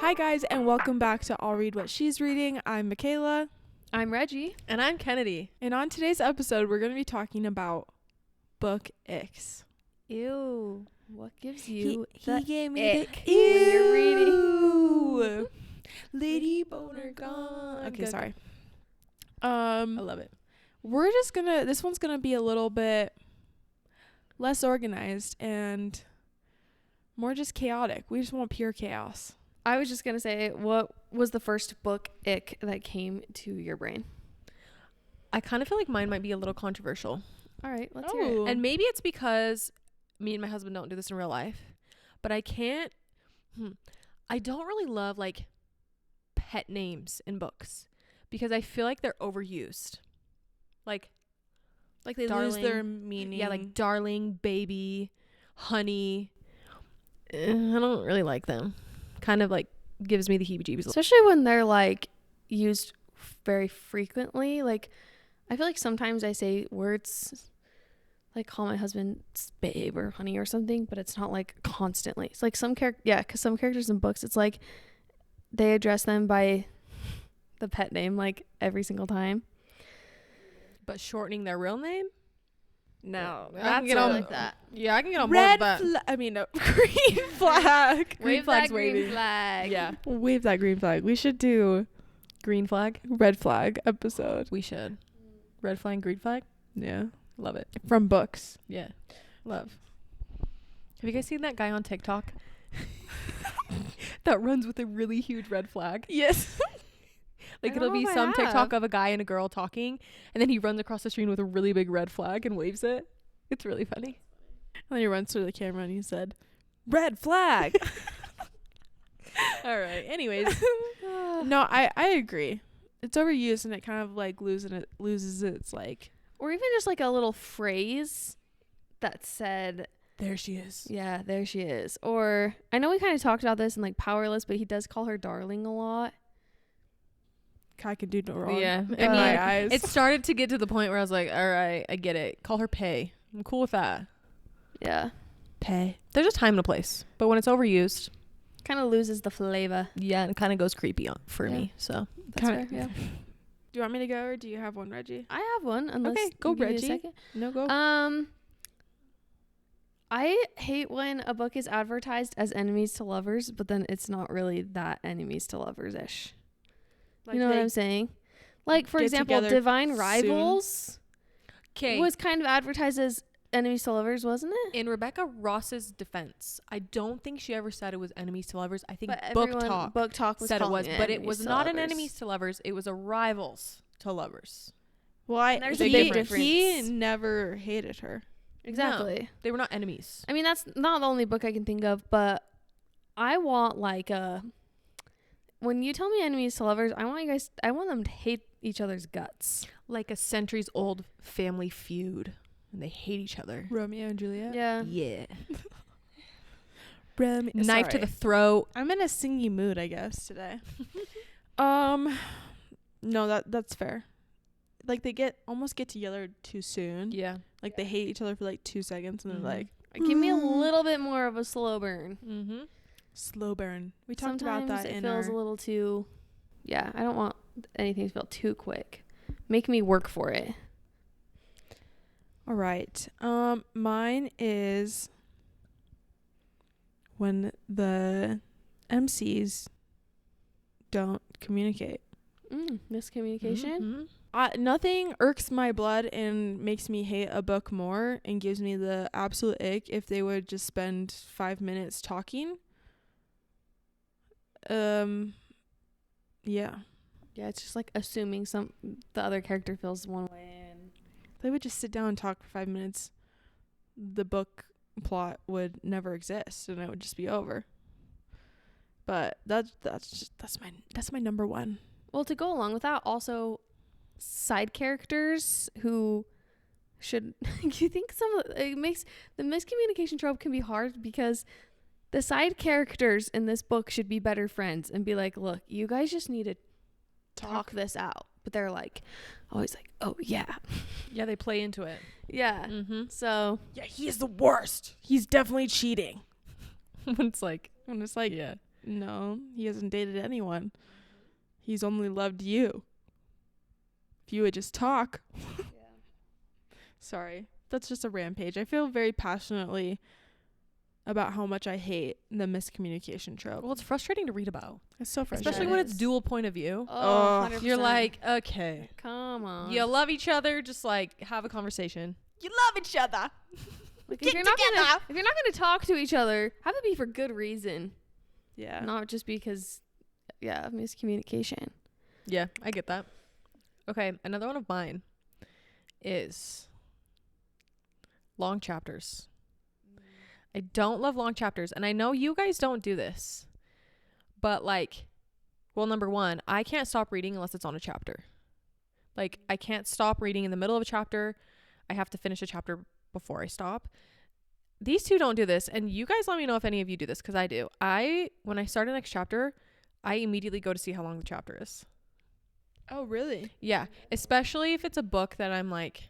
Hi guys, and welcome back to I'll Read What She's Reading. I'm Mikayla. I'm Reggie. And I'm Kennedy. And on today's episode, we're going to be talking about book Icks. Ew. What gives you he gave me ick the when you're reading? Lady boner gone. Okay, sorry. I love it. We're just gonna, this one's gonna be a little bit less organized and more just chaotic. We just want pure chaos. I was just going to say, what was the first book ick that came to your brain? I kind of feel like mine might be a little controversial. All right, let's hear it. Ooh. And maybe it's because me and my husband don't do this in real life. But I can't... I don't really love, like, pet names in books. Because I feel like they're overused. Like They darling, lose their meaning. Yeah, like darling, baby, honey. I don't really like them. Kind of like gives me the heebie-jeebies. Especially when they're like used very frequently. Like, I feel like sometimes I say words like call my husband babe or honey or something, but it's not like constantly. It's like some because some characters in books, it's like they address them by the pet name like every single time. But shortening their real name? No. That's not like that. Yeah, I can get on board Red with that. green flag. Green flag's green waving. flag. Yeah. Wave that green flag. We should do Green flag? red flag episode. We should. Red flag, green flag? Yeah. Love it. From books. Yeah. Love. Have you guys seen that guy on TikTok? That runs with a really huge red flag? Yes. Like, I it'll don't be know if I some have. TikTok of a guy and a girl talking, and then he runs across the screen with a really big red flag and waves it. It's really funny. And then he runs through the camera and he said, red flag. All right. Anyways. No, I agree. It's overused and it kind of like loses its like, Or even just like a little phrase that said, there she is. yeah, there she is. Or I know we kind of talked about this in like Powerless, but he does call her darling a lot. I can do no wrong. Yeah. In my eyes. It started to get to the point where I was like, all right, I get it. Call her Pay. I'm cool with that. Yeah. Pay. There's a time and a place. But when it's overused, Kind of loses the flavor. yeah, it kind of goes creepy on for Yeah. me. So That's Kinda- fair. Yeah. Do you want me to go or do you have one, Reggie? I have one. Unless Okay, go, you give me a Reggie. second. No, go. I hate when a book is advertised as enemies to lovers, but then it's not really that enemies to lovers ish. Like You know what they I'm saying? Like, for get example, together Divine soon. Rivals okay. was kind of advertised as enemies to lovers, wasn't it? In Rebecca Ross's defense, I don't think she ever said it was enemies to lovers. I think But Book everyone- Talk Book Talk was said it calling was, but it enemies was to not an lovers. enemies to lovers. It was a rivals to lovers. Well, There's a big difference. he never hated her. Exactly. They were not enemies. I mean, that's not the only book I can think of, but I want like when you tell me enemies to lovers, I want them to hate each other's guts. Like a centuries old family feud, and they hate each other. Romeo and Juliet. Yeah. Yeah. Knife Knife to the throat. I'm in a singy mood, I guess, today. No, that's fair. Like they almost get together too soon. Yeah. Like they hate each other for like 2 seconds and Mhm. they're like, Give me a little bit more of a slow burn. Mm-hmm. slow burn. We talked Sometimes about that it in feels our a little too. Yeah, I don't want anything to feel too quick. Make me work for it. All right. Mine is when the MCs don't communicate. Miscommunication. Mm-hmm. Nothing irks my blood and makes me hate a book more and gives me the absolute ick if they would just spend 5 minutes talking. Yeah. Yeah, it's just like assuming the other character feels one way and They would just sit down and talk for 5 minutes. The book plot would never exist and it would just be over. But that's my number one. well, to go along with that, also side characters who should you think it makes the miscommunication trope can be hard because the side characters in this book should be better friends and be like, look, you guys just need to talk this out. But they're like always like, oh yeah. Yeah, they play into it. Yeah. Mm-hmm. So Yeah, he is the worst. He's definitely cheating. When it's like, And it's like, yeah. No, he hasn't dated anyone. He's only loved you. If you would just talk. Sorry. That's just a rampage. I feel very passionately about how much I hate the miscommunication trope. Well, it's frustrating to read about. It's so frustrating. Especially when it's dual point of view. Oh, 100%. You're like, okay. come on. You love each other, just like have a conversation. You love each other. Like, Get if you're not together. gonna talk to each other, have it be for good reason, Yeah. not just because, of miscommunication. Yeah, I get that. Okay, another one of mine is long chapters. I don't love long chapters, and I know you guys don't do this, but like, well, number one, I can't stop reading unless it's on a chapter. Like, I can't stop reading in the middle of a chapter. I have to finish a chapter before I stop. These two don't do this, and you guys let me know if any of you do this, because I do. When I start a next chapter, I immediately go to see how long the chapter is. Oh, really? Yeah, especially if it's a book that I'm like,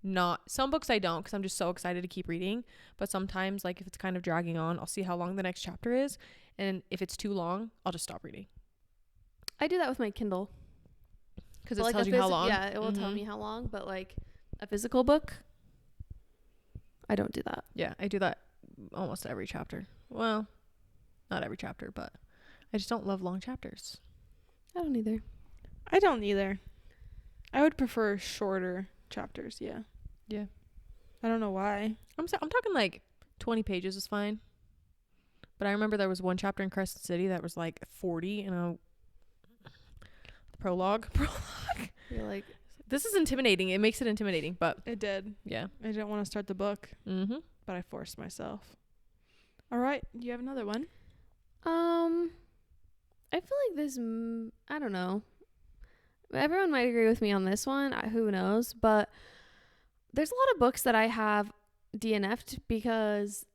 not, some books I don't, because I'm just so excited to keep reading, but sometimes, like, if it's kind of dragging on, I'll see how long the next chapter is, and if it's too long, I'll just stop reading. I do that with my Kindle. Because it But, like, tells a you how long. Yeah, it will tell me how long, but like a physical book, I don't do that. Yeah, I do that almost every chapter. Well, not every chapter, but I just don't love long chapters. I don't either. I don't either. I would prefer shorter chapters, yeah. Yeah. I don't know why. I'm talking like 20 pages is fine. But I remember there was one chapter in Crescent City that was like 40, and the prologue. You're like, This is intimidating. It makes it intimidating, but It did. yeah. I didn't want to start the book, Mm-hmm. but I forced myself. All right. Do you have another one? I feel like this, I don't know. Everyone might agree with me on this one. Who knows? But there's a lot of books that I have DNF'd because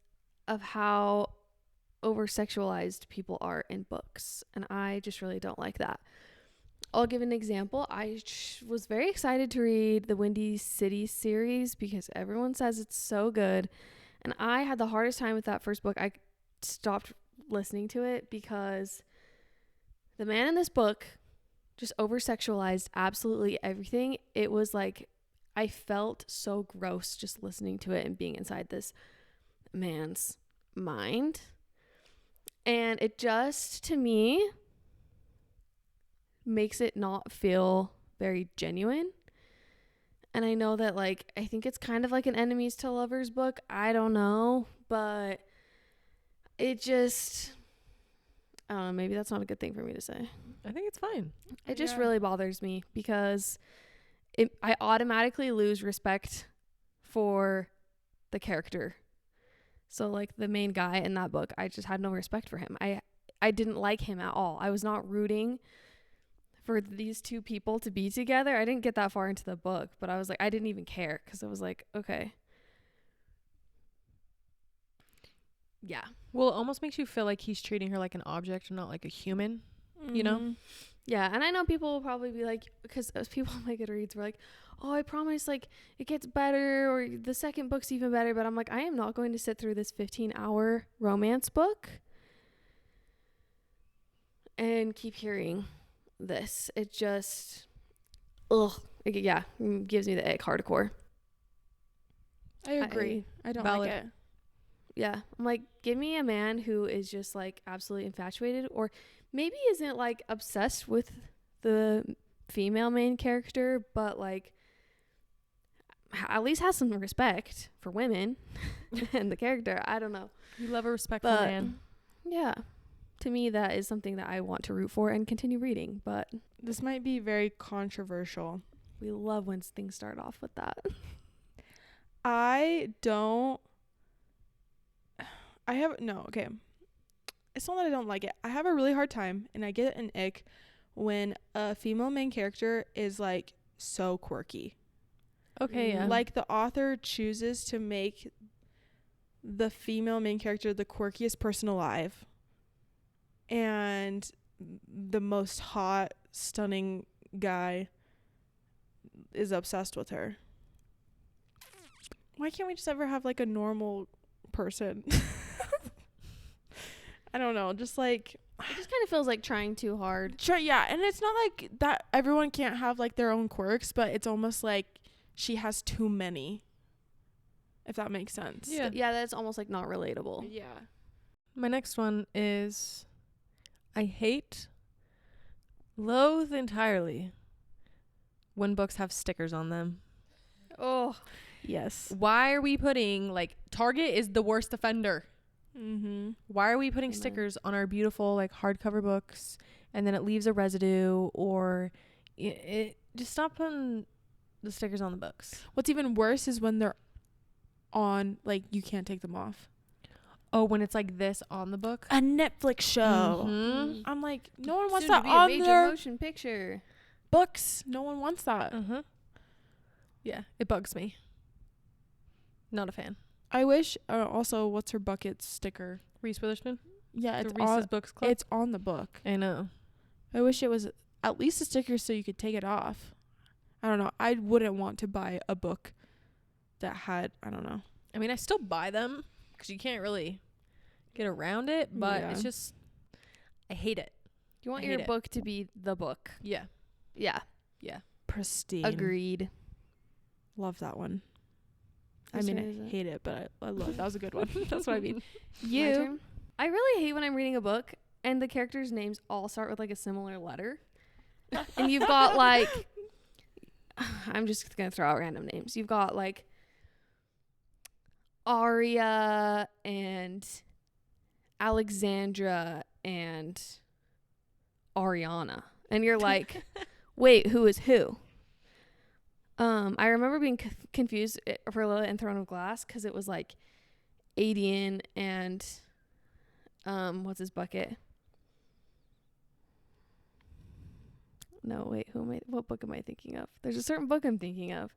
of how oversexualized people are in books. And I just really don't like that. I'll give an example. I was very excited to read the Windy City series because everyone says it's so good. And I had the hardest time with that first book. I stopped listening to it because the man in this book just oversexualized absolutely everything. It was like, I felt so gross just listening to it and being inside this man's mind. And it just, to me, makes it not feel very genuine. And I know that, like, I think it's kind of like an enemies to lovers book. I don't know, but it just, I don't know, maybe that's not a good thing for me to say. I think it's fine. It just really bothers me because I automatically lose respect for the character. So, like, the main guy in that book, I just had no respect for him. I didn't like him at all. I was not rooting for these two people to be together. I didn't get that far into the book, but I was like, I didn't even care because I was like, okay. Yeah. Well, it almost makes you feel like he's treating her like an object and not like a human, you know? Yeah, and I know people will probably be like, because people on my Goodreads were like, oh, I promise, like, it gets better, or the second book's even better, but I'm like, I am not going to sit through this 15-hour romance book and keep hearing this. It just, it gives me the Egg Hardore. I agree. I don't Valid. like it. Yeah, I'm like, give me a man who is just, like, absolutely infatuated, or maybe isn't, like, obsessed with the female main character, but, like, at least has some respect for women and the character. I don't know. You love a respectful But, man. yeah, to me, that is something that I want to root for and continue reading, but This might be very controversial. we love when things start off with that. Okay. It's not that I don't like it. I have a really hard time, and I get an ick when a female main character is, like, so quirky. Okay, yeah. Like, the author chooses to make the female main character the quirkiest person alive, and the most hot, stunning guy is obsessed with her. Why can't we just ever have, like, a normal person? I don't know, just like It just kind of feels like trying too hard. sure, yeah, and it's not like that everyone can't have like their own quirks, but it's almost like she has too many. If that makes sense. Yeah. Yeah, that's almost like not relatable. Yeah. My next one is I loathe entirely when books have stickers on them. Oh, Yes. Why are we putting, like, Target is the worst offender. Mm-hmm. Why are we putting Amen. stickers on our beautiful, like, hardcover books and then it leaves a residue, or it just stop putting the stickers on the books. What's even worse is when they're on, like, you can't take them off. Oh, when it's like this on the book. A Netflix show. Mhm. I'm like, no one wants soon that to be a on major their motion picture. books. No one wants that. Uh-huh. Yeah, it bugs me. Not a fan. I wish. Also, what's her bucket sticker? Reese Witherspoon? Yeah, The it's Reese's on. Books Club? It's on the book. I know. I wish it was at least a sticker so you could take it off. I don't know. I wouldn't want to buy a book that had. I don't know. I mean, I still buy them because you can't really get around it, but Yeah. it's just, I hate it. You want I your hate it. book to be the book. Yeah. Yeah, Pristine. agreed. Love that one. I Whose mean, turn is I it? hate it, but I love. That was a good one. That's what I mean. My You. turn? I really hate when I'm reading a book and the characters' names all start with like a similar letter. And you've got like, I'm just going to throw out random names. You've got like Aria and Alexandra and Ariana. And you're like, wait, who is who? I remember being confused for a little in Throne of Glass because it was like Adian and what's his bucket? No, wait, what book am I thinking of? There's a certain book I'm thinking of.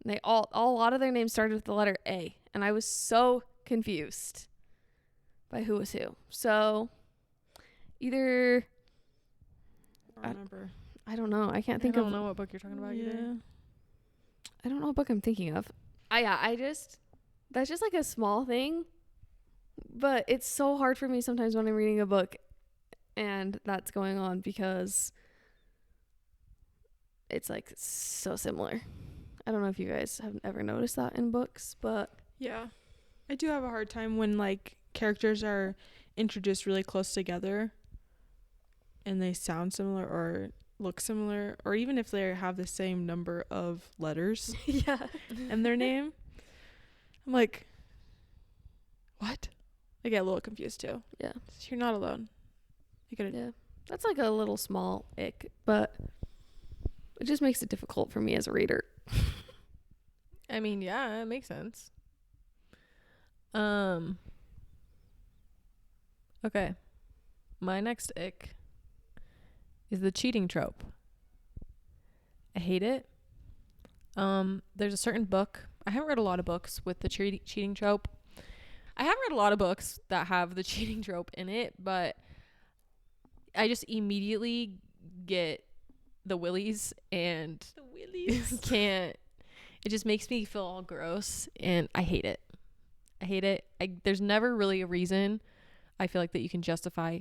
And they a lot of their names started with the letter A, and I was so confused by who was who. So either I remember. I don't know. I can't think I of don't know what book you're talking about either. I don't know what book I'm thinking of. That's just like a small thing, but it's so hard for me sometimes when I'm reading a book and that's going on because it's like so similar. I don't know if you guys have ever noticed that in books, but Yeah. I do have a hard time when like characters are introduced really close together and they sound similar or look similar, or even if they have the same number of letters yeah. in their name. I'm like, what? I get a little confused too. Yeah. You're not alone. You gotta. Yeah. That's like a little small ick, but it just makes it difficult for me as a reader. I mean, yeah, it makes sense. Okay. My next ick is the cheating trope. I hate it. There's a certain book. I haven't read a lot of books with the cheating trope. I haven't read a lot of books that have the cheating trope in it, but I just immediately get the willies and can't. It just makes me feel all gross, and I hate it. I hate it. There's never really a reason I feel like that you can justify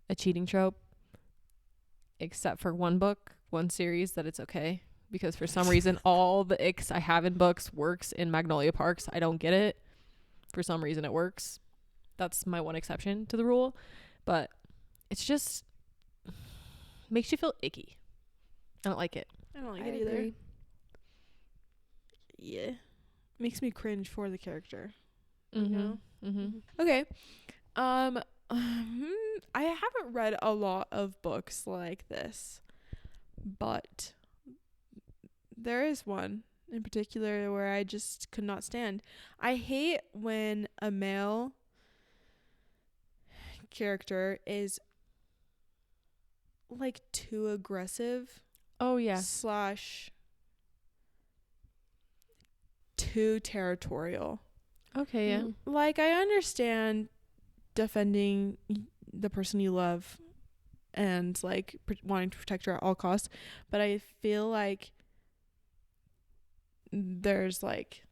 a cheating trope, except for one book, one series that it's okay. Because for some reason, all the icks I have in books works in Magnolia Parks. I don't get it. For some reason, it works. That's my one exception to the rule. But it's just makes you feel icky. I don't like it. I don't like I it either. agree. Yeah. Makes me cringe for the character. Mm-hmm. know? Mm-hmm. Okay. I haven't read a lot of books like this, but there is one in particular where I just could not stand. I hate when a male character is like too aggressive Oh, yeah. / too territorial. Okay, yeah. Mhm. Like, I understand defending the person you love and like wanting to protect her at all costs, but I feel like there's like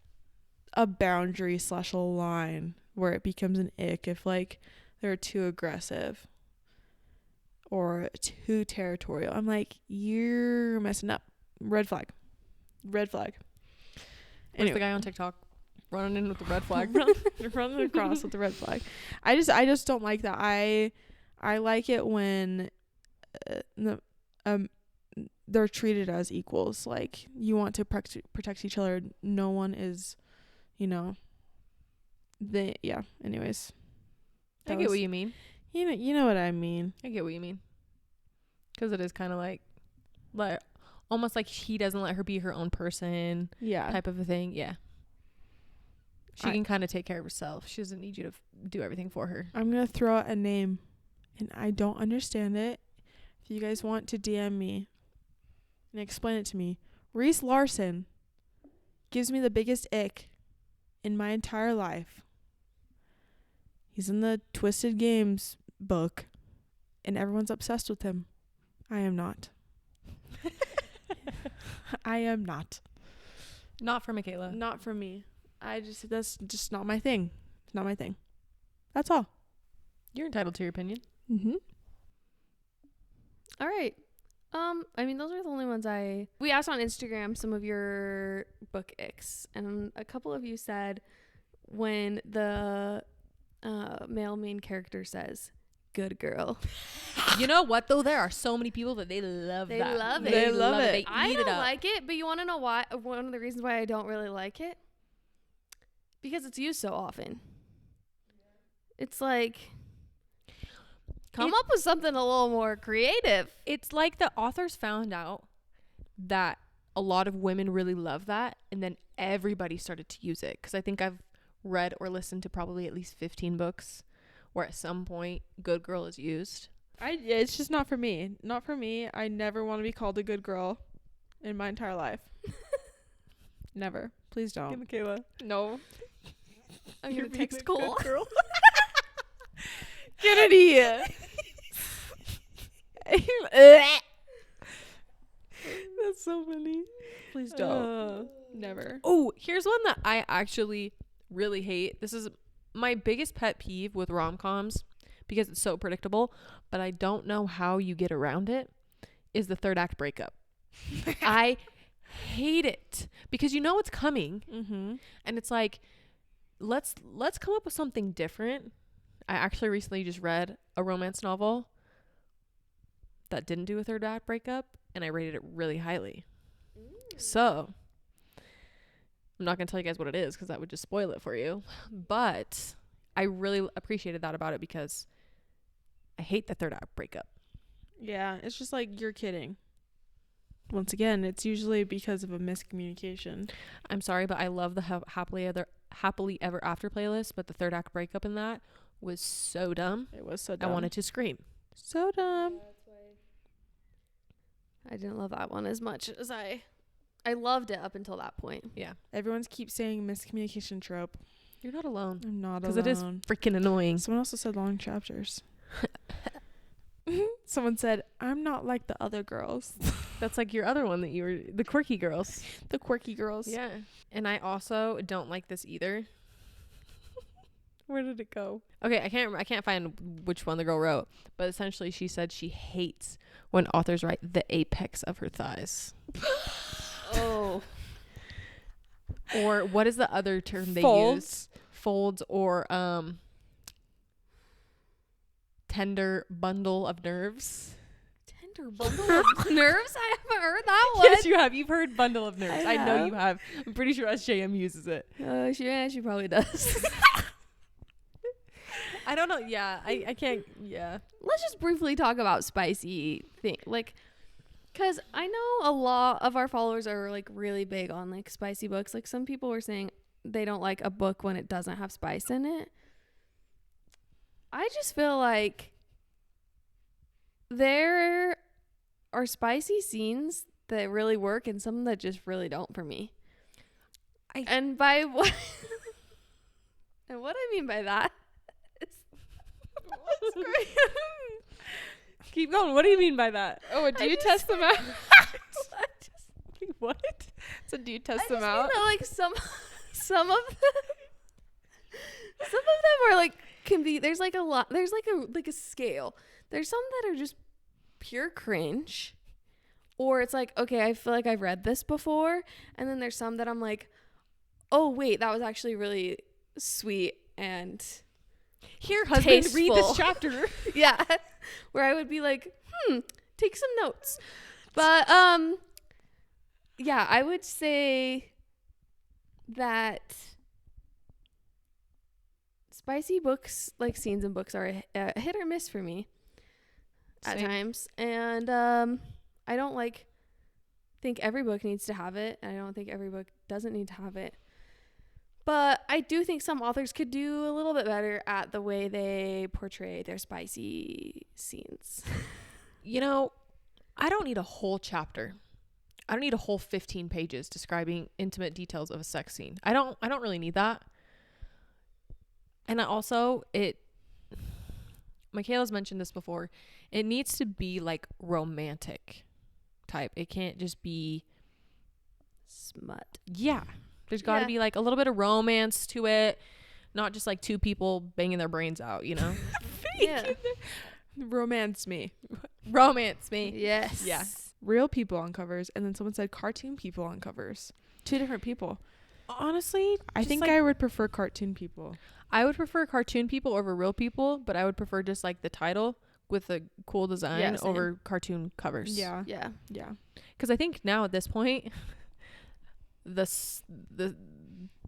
a boundary / a line where it becomes an ick if like they're too aggressive or too territorial. I'm like, you're messing up. Red flag. Red flag. Where's the guy on TikTok running in with the red flag? running across with the red flag. I just don't like that. I like it when they're treated as equals. Like, you want to protect each other. No one is, anyways. I get what you mean. You know what I mean. I get what you mean. Because it is kind of like almost like he doesn't let her be her own person. Yeah. Type of a thing. Yeah. She can kind of take care of herself. She doesn't need you to do everything for her. I'm going to throw out a name, and I don't understand it. If you guys want to DM me and explain it to me. Reese Larson gives me the biggest ick in my entire life. He's in the Twisted Games book, and everyone's obsessed with him. I am not. I am not. Not for Mikayla. Not for me. That's just not my thing. It's not my thing. That's all. You're entitled to your opinion. Mm-hmm. All right. I mean, those are the only ones we asked on Instagram some of your book icks, and a couple of you said when the male main character says "good girl." You know what though? There are so many people that they love They that. love it. They love it. They I eat don't it up. like it, but you want to know why? One of the reasons why I don't really like it, because it's used so often. It's like, come up with something a little more creative. It's like the authors found out that a lot of women really love that, and then everybody started to use it. Because I think I've read or listened to probably at least 15 books where at some point "good girl" is used. It's just not for me. Not for me. I never want to be called a good girl in my entire life. Never. Please don't. Mikayla. No. I'm gonna text Cole. Kennedy. That's so funny. Please don't. Never. Oh, here's one that I actually really hate. This is my biggest pet peeve with rom-coms because it's so predictable, but I don't know how you get around it, is the third act breakup. I hate it because you know it's coming. Mm-hmm. And it's like, let's come up with something different. I actually recently just read a romance novel that didn't do a third act breakup, and I rated it really highly. So I'm not going to tell you guys what it is because that would just spoil it for you. But I really appreciated that about it because I hate the third act breakup. Yeah, it's just like, you're kidding. Once again, it's usually because of a miscommunication. I'm sorry, but I love the happily ever after playlist, but the third act breakup in that was so dumb. It was so dumb. I wanted to scream. So dumb. I didn't love that one as much as I loved it up until that point. Yeah. Everyone's keeps saying miscommunication trope. You're not alone. I'm not alone. Because it is freaking annoying. Someone also said long chapters. Someone said, I'm not like the other girls. That's like your other one that you were, the Quirky Girls. The Quirky Girls. Yeah. And I also don't like this either. Where did it go? Okay, I can't find which one the girl wrote, but essentially she said she hates when authors write the apex of her thighs. Oh. Or what is the other term they Folds. use? Folds or tender bundle of nerves. Tender bundle of nerves? I haven't heard that one. Yes, you have. You've heard bundle of nerves. I know have. you have. I'm pretty sure SJM uses it. She probably does. I don't know. Yeah, I can't. Yeah. Let's just briefly talk about spicy thing, like, because I know a lot of our followers are like really big on like spicy books. Like, some people were saying they don't like a book when it doesn't have spice in it. I just feel like there are spicy scenes that really work and some that just really don't for me. And by what and what I mean by that is What's going Keep going. What do you mean by that? Oh, do you test them out? What? So do you test I them just out? mean that, like, some of them were like can be, there's like a lot, there's like a scale. There's some that are just pure cringe, or it's like, okay, I feel like I've read this before, and then there's some that I'm like, oh wait, that was actually really sweet and Here, husband, read this tasteful. chapter. Yeah, where I would be like, take some notes. But yeah, I would say that spicy books, like scenes in books, are a hit or miss for me at Same. times. And I don't think every book needs to have it, and I don't think every book doesn't need to have it. But I do think some authors could do a little bit better at the way they portray their spicy scenes. You know, I don't need a whole chapter. I don't need a whole 15 pages describing intimate details of a sex scene. I don't really need that. And Mikayla's mentioned this before. It needs to be like romantic type. It can't just be Smut. yeah. There's got to Yeah. be like a little bit of romance to it, not just like two people banging their brains out, you know? Yeah. Romance me. Romance me. Yes. Yeah. Real people on covers, and then someone said cartoon people on covers. Two different people. Honestly, I just, think like, I would prefer cartoon people. I would prefer cartoon people over real people, but I would prefer just like the title with a cool design Yeah, same. over cartoon covers. Yeah. Yeah. Yeah. Because I think now at this point, the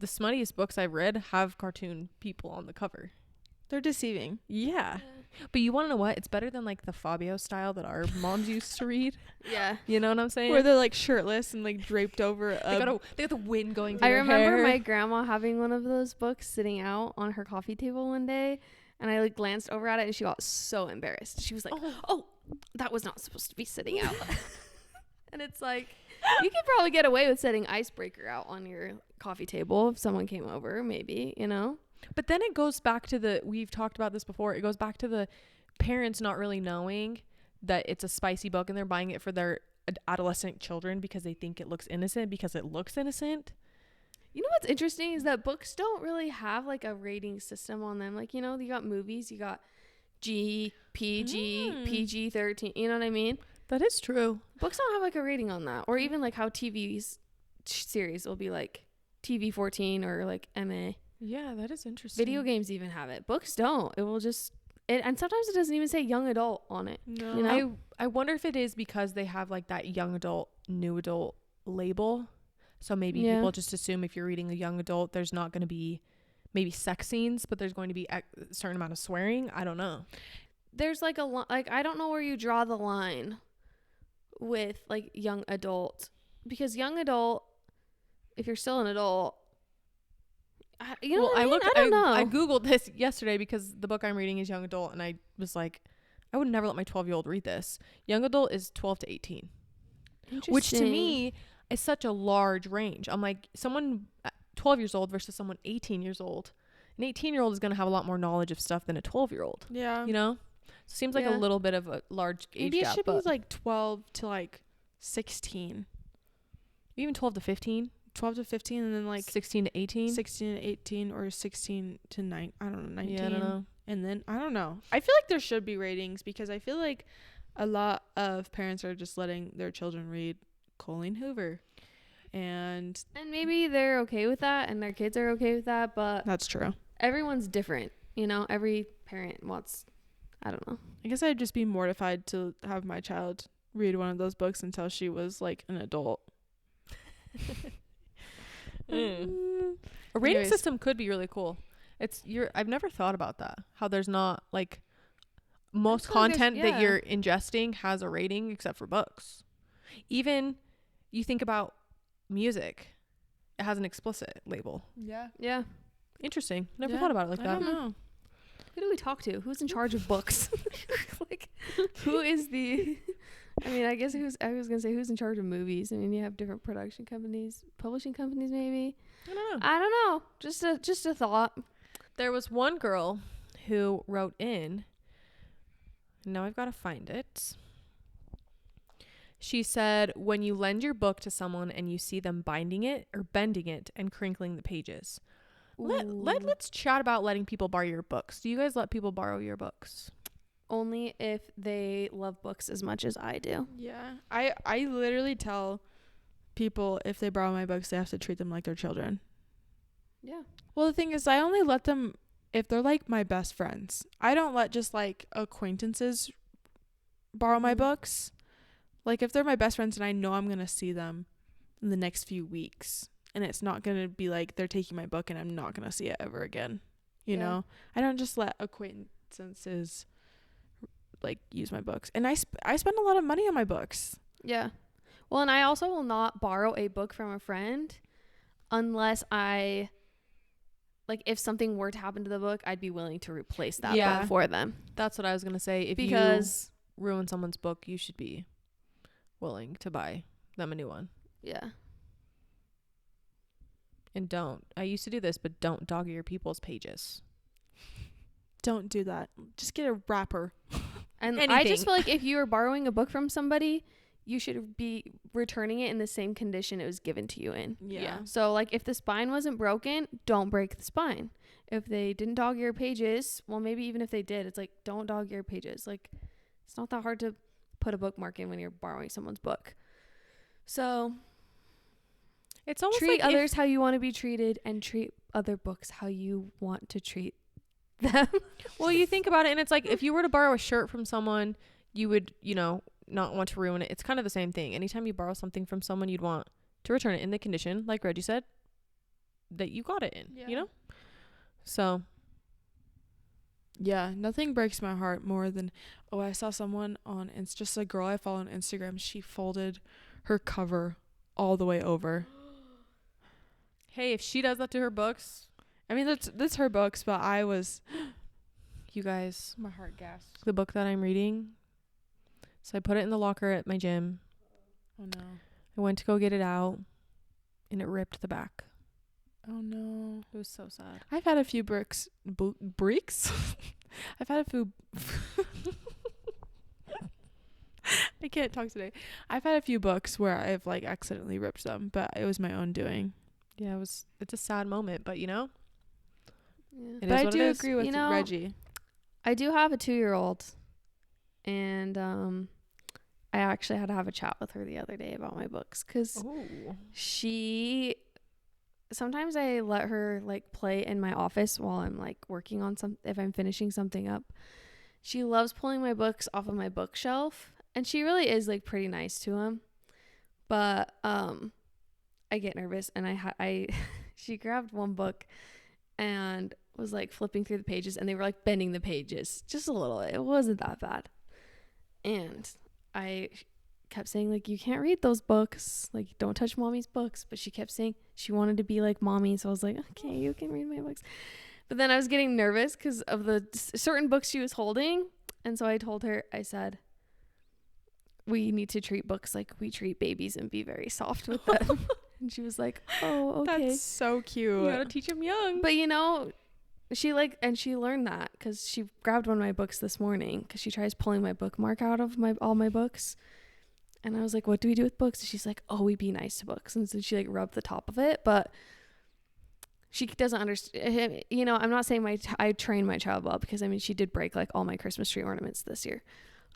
smuttiest books I've read have cartoon people on the cover. They're deceiving. Yeah. But you want to know what? It's better than like the Fabio style that our moms used to read. Yeah. You know what I'm saying? Where they're like shirtless and like draped over they got the wind going through I their remember hair. my grandma having one of those books sitting out on her coffee table one day, and I like glanced over at it and she got so embarrassed. She was like, oh that was not supposed to be sitting out. And it's like, you could probably get away with setting Icebreaker out on your coffee table if someone came over, maybe, you know? But then it goes back to we've talked about this before. It goes back to the parents not really knowing that it's a spicy book and they're buying it for their adolescent children because they think it looks innocent because it looks innocent. You know what's interesting is that books don't really have like a rating system on them. Like, you know, you got movies, you got G, PG, PG-13. You know what I mean? That is true. Books don't have like a rating on that. Or even like how TV's series will be like TV-14 or like MA. Yeah, that is interesting. Video games even have it. Books don't. It will just... and sometimes it doesn't even say young adult on it. No. You know? I wonder if it is because they have like that young adult, new adult label. So maybe people just assume if you're reading a young adult, there's not going to be maybe sex scenes, but there's going to be a certain amount of swearing. I don't know. There's like like I don't know where you draw the line with like young adult, because young adult, if you're still an adult, you know what I mean? I don't know. I googled this yesterday because the book I'm reading is young adult, and I was like, I would never let my 12-year-old read this. Young adult is 12 to 18, which to me is such a large range. I'm like, someone 12 years old versus someone 18 years old. An 18-year-old is going to have a lot more knowledge of stuff than a 12-year-old. Yeah. You know? Seems like a little bit of a large age Maybe gap. it should but be like 12 to like 16. even 12 to 15, 12 to 15, and then like 16 to 18. 16 to 18, or 16 to 9. I don't know, 19. Yeah, I don't know. And then I don't know. I feel like there should be ratings, because I feel like a lot of parents are just letting their children read Colleen Hoover. And maybe they're okay with that and their kids are okay with that, but that's true. everyone's different, you know? Every parent wants, I don't know. I guess I'd just be mortified to have my child read one of those books until she was like an adult. A rating Anyways. system could be really cool. I've never thought about that. How there's not like most I feel like content there's- that you're ingesting has a rating except for books. Even you think about music, it has an explicit label. Yeah. Yeah. Interesting. Never Yeah. thought about it like I that. don't know. Who do we talk to? Who's in charge of books? Like, who is the... I mean, I guess I was going to say who's in charge of movies. I mean, you have different production companies, publishing companies maybe. I don't know. I don't know. Just a thought. There was one girl who wrote in. Now I've got to find it. She said, when you lend your book to someone and you see them binding it or bending it and crinkling the pages, Let's chat about letting people borrow your books. Do you guys let people borrow your books? Only if they love books as much as I do. Yeah. I literally tell people if they borrow my books, they have to treat them like their children. Yeah. Well, the thing is, I only let them if they're like my best friends. I don't let just like acquaintances borrow my books. Like if they're my best friends and I know I'm going to see them in the next few weeks and it's not going to be like they're taking my book and I'm not going to see it ever again. You know? I don't just let acquaintances like use my books. And I spend a lot of money on my books. Yeah. Well, and I also will not borrow a book from a friend unless I, like, if something were to happen to the book, I'd be willing to replace that book for them. That's what I was going to say. If because you ruin someone's book, you should be willing to buy them a new one. Yeah. And I used to do this, but don't dog ear people's pages. Don't do that. Just get a wrapper. And I just feel like if you are borrowing a book from somebody, you should be returning it in the same condition it was given to you in. Yeah. So, like, if the spine wasn't broken, don't break the spine. If they didn't dog ear pages, well, maybe even if they did, it's like, don't dog ear pages. Like, it's not that hard to put a bookmark in when you're borrowing someone's book. So, it's almost treat like others how you want to be treated and treat other books how you want to treat them. Well, you think about it, and it's like if you were to borrow a shirt from someone, you would, not want to ruin it. It's kind of the same thing. Anytime you borrow something from someone, you'd want to return it in the condition, like Reggie said, that you got it in, So. Yeah, nothing breaks my heart more than, I saw someone on, it's just a girl I follow on Instagram. She folded her cover all the way over. Hey, if she does that to her books. I mean, that's her books, but You guys, my heart gasped. the book that I'm reading. So I put it in the locker at my gym. Oh no. I went to go get it out, and it ripped the back. Oh no. It was so sad. I've had a few bricks. I've had a few. I can't talk today. I've had a few books where I've like accidentally ripped them, but it was my own doing. Yeah, it's a sad moment, but Yeah. But I do agree with Reggie. I do have a 2-year-old, and I actually had to have a chat with her the other day about my books because sometimes I let her like play in my office while I'm like working on if I'm finishing something up. She loves pulling my books off of my bookshelf, and she really is like pretty nice to him. But I get nervous, and she grabbed one book and was like flipping through the pages, and they were like bending the pages just a little. It wasn't that bad. And I kept saying, like, you can't read those books. Like, don't touch mommy's books. But she kept saying she wanted to be like mommy. So I was like, okay, you can read my books. But then I was getting nervous because of the certain books she was holding. And so I told her, I said, we need to treat books like we treat babies and be very soft with them. And she was like, oh, okay. That's so cute. You gotta teach them young. But she learned that because she grabbed one of my books this morning because she tries pulling my bookmark out of all my books. And I was like, what do we do with books? And she's like, oh, we be nice to books. And so she like rubbed the top of it, but she doesn't understand. I'm not saying I trained my child well because she did break like all my Christmas tree ornaments this year,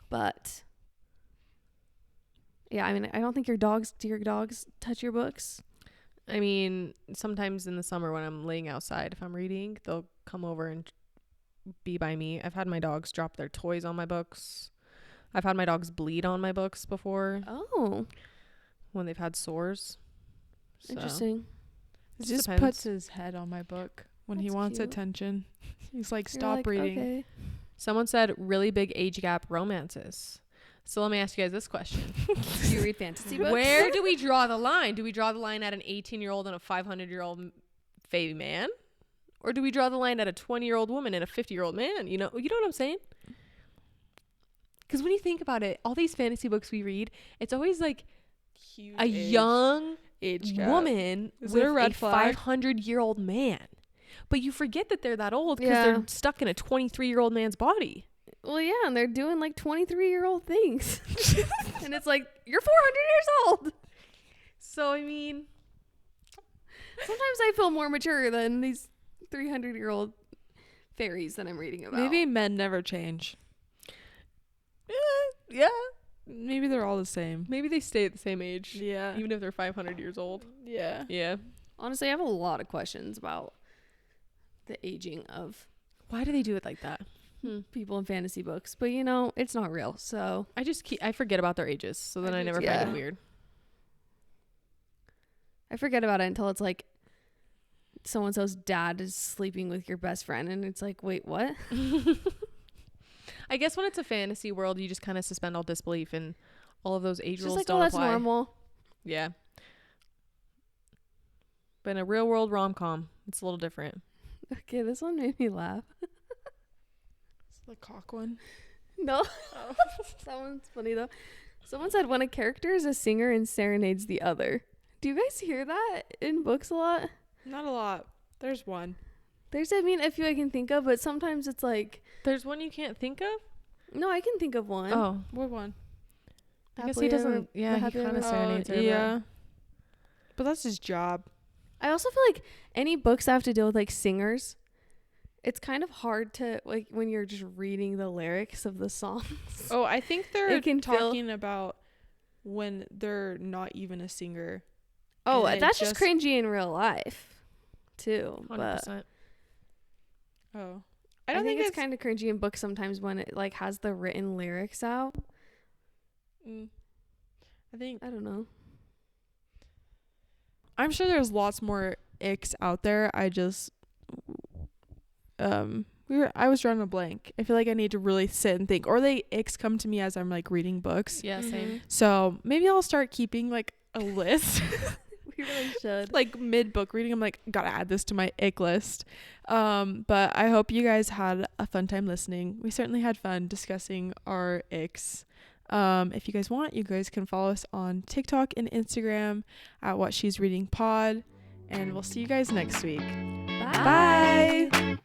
but yeah, I don't think do your dogs touch your books? Sometimes in the summer when I'm laying outside, if I'm reading, they'll come over and be by me. I've had my dogs drop their toys on my books. I've had my dogs bleed on my books before. Oh. When they've had sores. So. Interesting. He just puts his head on my book when he wants attention. He's like, stop reading. Okay. Someone said really big age gap romances. So let me ask you guys this question. Do you read fantasy books? Where do we draw the line? Do we draw the line at an 18-year-old and a 500-year-old fey man? Or do we draw the line at a 20-year-old woman and a 50-year-old man? You know what I'm saying? Because when you think about it, all these fantasy books we read, it's always like huge a young age woman with a 500-year-old man. But you forget that they're that old because they're stuck in a 23-year-old man's body. Well, yeah, and they're doing like 23-year-old things. And it's like, you're 400 years old. So, sometimes I feel more mature than these 300-year-old fairies that I'm reading about. Maybe men never change. Yeah. Maybe they're all the same. Maybe they stay at the same age. Yeah. Even if they're 500 years old. Yeah. Yeah. Honestly, I have a lot of questions about the aging of Why do they do it like that? people in fantasy books, but it's not real. So I forget about their ages, so then I never yeah. find it weird. I forget about it until it's like so-and-so's dad is sleeping with your best friend, and it's like, wait, what? I guess when it's a fantasy world, you just kind of suspend all disbelief, and all of those age It's rules just like, don't oh, that's apply. normal. Yeah. But in a real world rom-com, it's a little different. Okay, this one made me laugh. It's the cock one. No. That one's funny though. Someone said when a character is a singer and serenades the other. Do you guys hear that in books a lot? Not a lot. There's one. There's a few I can think of, but sometimes it's like, There's one you can't think of? no, I can think of one. Oh. What one? I guess he doesn't. Yeah, he Happily kind of Ever- serenades her. but- Yeah. But that's his job. I also feel like any books that have to deal with like singers, it's kind of hard to like when you're just reading the lyrics of the songs. Oh, I think they're It can feel- talking about when they're not even a singer. Oh, And it that's just cringy in real life, too. 100%. But Oh. I don't think it's kind of cringy in books sometimes when it like has the written lyrics out. I think I don't know. I'm sure there's lots more icks out there. I just I was drawing a blank. I feel like I need to really sit and think, or the icks come to me as I'm like reading books. Yeah, same. So maybe I'll start keeping like a list. We really should. Like mid book reading, I'm like, gotta add this to my ick list. But I hope you guys had a fun time listening. We certainly had fun discussing our icks. If you guys want, you guys can follow us on TikTok and Instagram at What She's Reading Pod, and we'll see you guys next week. Bye. Bye.